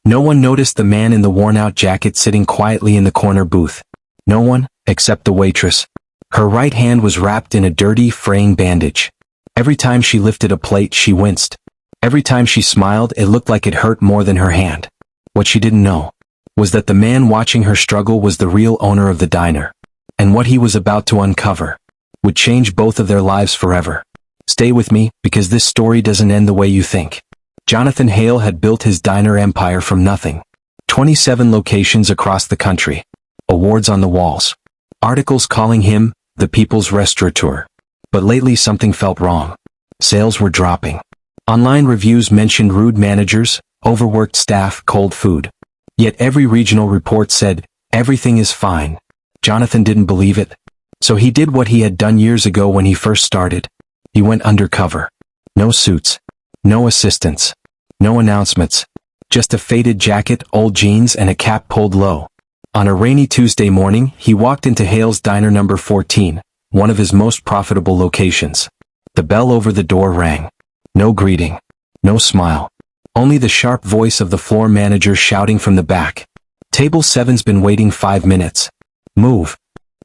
No one noticed the man in the worn-out jacket sitting quietly in the corner booth. No one, except the waitress. Her right hand was wrapped in a dirty, fraying bandage. Every time she lifted a plate, she winced. Every time she smiled, it looked like it hurt more than her hand. What she didn't know was that the man watching her struggle was the real owner of the diner. And what he was about to uncover would change both of their lives forever. Stay with me, because this story doesn't end the way you think. Jonathan Hale had built his diner empire from nothing. 27 locations across the country. Awards on the walls. Articles calling him the people's restaurateur. But lately something felt wrong. Sales were dropping. Online reviews mentioned rude managers, overworked staff, cold food. Yet every regional report said, everything is fine. Jonathan didn't believe it. So he did what he had done years ago when he first started. He went undercover. No suits. No assistants. No announcements. Just a faded jacket, old jeans, and a cap pulled low. On a rainy Tuesday morning, he walked into Hale's Diner number 14, one of his most profitable locations. The bell over the door rang. No greeting. No smile. Only the sharp voice of the floor manager shouting from the back. Table 7's been waiting 5 minutes. Move.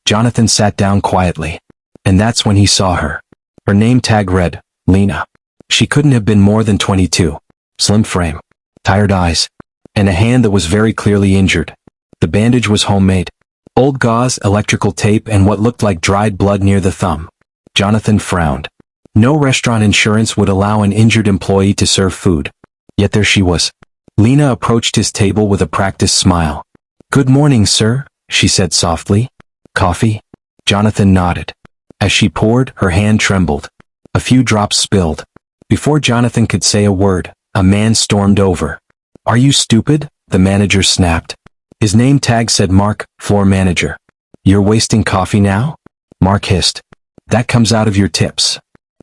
Jonathan sat down quietly. And that's when he saw her. Her name tag read, Lena. She couldn't have been more than 22. Slim frame. Tired eyes. And a hand that was very clearly injured. The bandage was homemade. Old gauze, electrical tape, and what looked like dried blood near the thumb. Jonathan frowned. No restaurant insurance would allow an injured employee to serve food. Yet there she was. Lena approached his table with a practiced smile. Good morning, sir, she said softly. Coffee? Jonathan nodded. As she poured, her hand trembled. A few drops spilled. Before Jonathan could say a word, a man stormed over. Are you stupid? The manager snapped. His name tag said Mark, floor manager. You're wasting coffee now? Mark hissed. That comes out of your tips.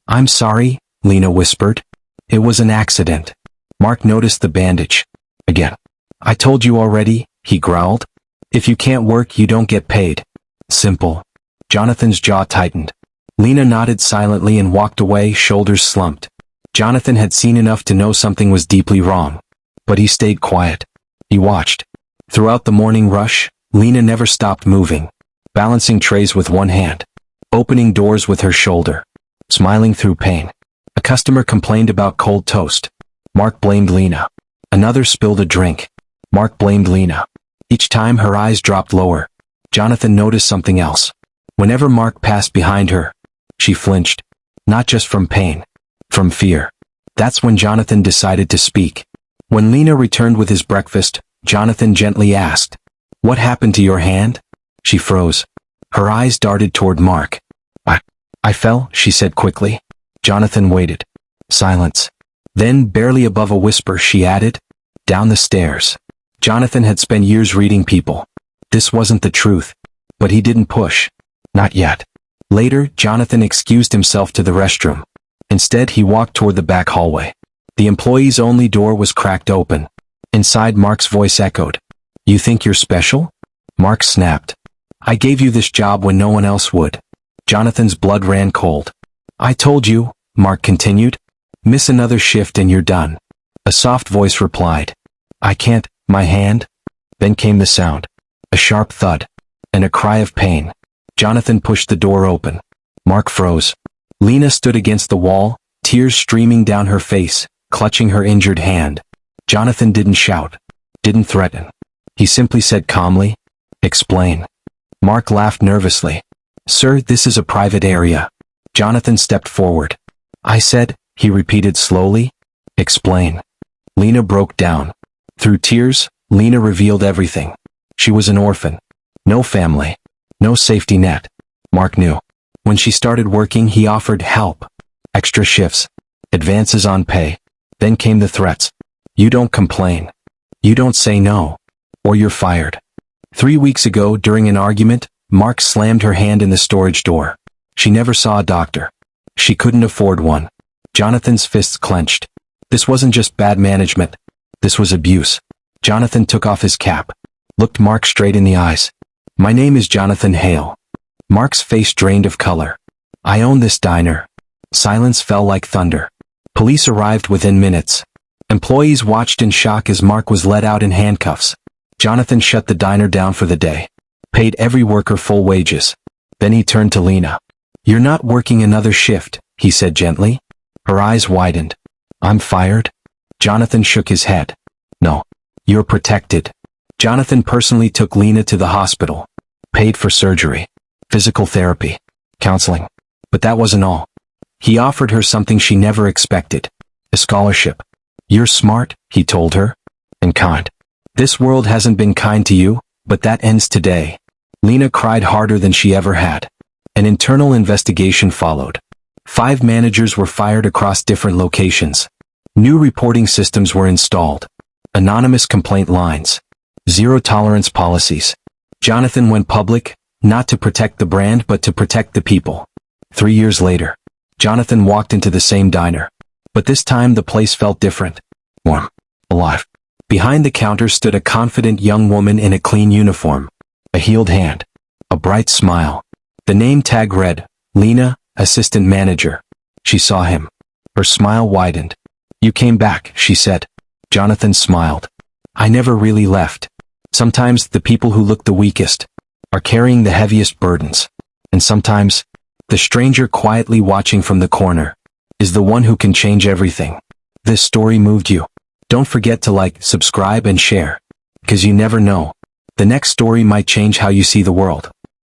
I'm sorry, Lena whispered. It was an accident. Mark noticed the bandage. Again. I told you already, he growled. If you can't work, you don't get paid. Simple. Jonathan's jaw tightened. Lena nodded silently and walked away, shoulders slumped. Jonathan had seen enough to know something was deeply wrong. But he stayed quiet. He watched. Throughout the morning rush, Lena never stopped moving. Balancing trays with one hand. Opening doors with her shoulder. Smiling through pain. A customer complained about cold toast. Mark blamed Lena. Another spilled a drink. Mark blamed Lena. Each time her eyes dropped lower. Jonathan noticed something else. Whenever Mark passed behind her, she flinched. Not just from pain. From fear. That's when Jonathan decided to speak. When Lena returned with his breakfast, Jonathan gently asked, What happened to your hand? She froze. Her eyes darted toward Mark. I fell, she said quickly. Jonathan waited. Silence. Then, barely above a whisper, she added, Down the stairs. Jonathan had spent years reading people. This wasn't the truth. But he didn't push. Not yet. Later, Jonathan excused himself to the restroom. Instead, he walked toward the back hallway. The employee's only door was cracked open. Inside, Mark's voice echoed. You think you're special? Mark snapped. I gave you this job when no one else would. Jonathan's blood ran cold. I told you, Mark continued. Miss another shift and you're done. A soft voice replied. I can't, my hand. Then came the sound. A sharp thud. And a cry of pain. Jonathan pushed the door open. Mark froze. Lena stood against the wall, tears streaming down her face, clutching her injured hand. Jonathan didn't shout. Didn't threaten. He simply said calmly, Explain. Mark laughed nervously. Sir, this is a private area. Jonathan stepped forward. I said, he repeated slowly, Explain. Lena broke down. Through tears, Lena revealed everything. She was an orphan. No family. No safety net. Mark knew. When she started working, he offered help. Extra shifts. Advances on pay. Then came the threats. You don't complain. You don't say no. Or you're fired. 3 weeks ago, during an argument, Mark slammed her hand in the storage door. She never saw a doctor. She couldn't afford one. Jonathan's fists clenched. This wasn't just bad management. This was abuse. Jonathan took off his cap. Looked Mark straight in the eyes. My name is Jonathan Hale. Mark's face drained of color. I own this diner. Silence fell like thunder. Police arrived within minutes. Employees watched in shock as Mark was let out in handcuffs. Jonathan shut the diner down for the day. Paid every worker full wages. Then he turned to Lena. "You're not working another shift," he said gently. Her eyes widened. "I'm fired?" Jonathan shook his head. "No. You're protected." Jonathan personally took Lena to the hospital. Paid for surgery, physical therapy, counseling. But that wasn't all. He offered her something she never expected. A scholarship. "You're smart," he told her. "And kind. This world hasn't been kind to you, but that ends today." Lena cried harder than she ever had. An internal investigation followed. 5 managers were fired across different locations. New reporting systems were installed. Anonymous complaint lines. Zero-tolerance policies. Jonathan went public, not to protect the brand but to protect the people. 3 years later, Jonathan walked into the same diner. But this time the place felt different. Warm. Alive. Behind the counter stood a confident young woman in a clean uniform. A healed hand. A bright smile. The name tag read, Lena, assistant manager. She saw him. Her smile widened. "You came back," she said. Jonathan smiled. "I never really left. Sometimes the people who look the weakest are carrying the heaviest burdens. And sometimes, the stranger quietly watching from the corner is the one who can change everything." This story moved you? Don't forget to like, subscribe and share. 'Cause you never know. The next story might change how you see the world.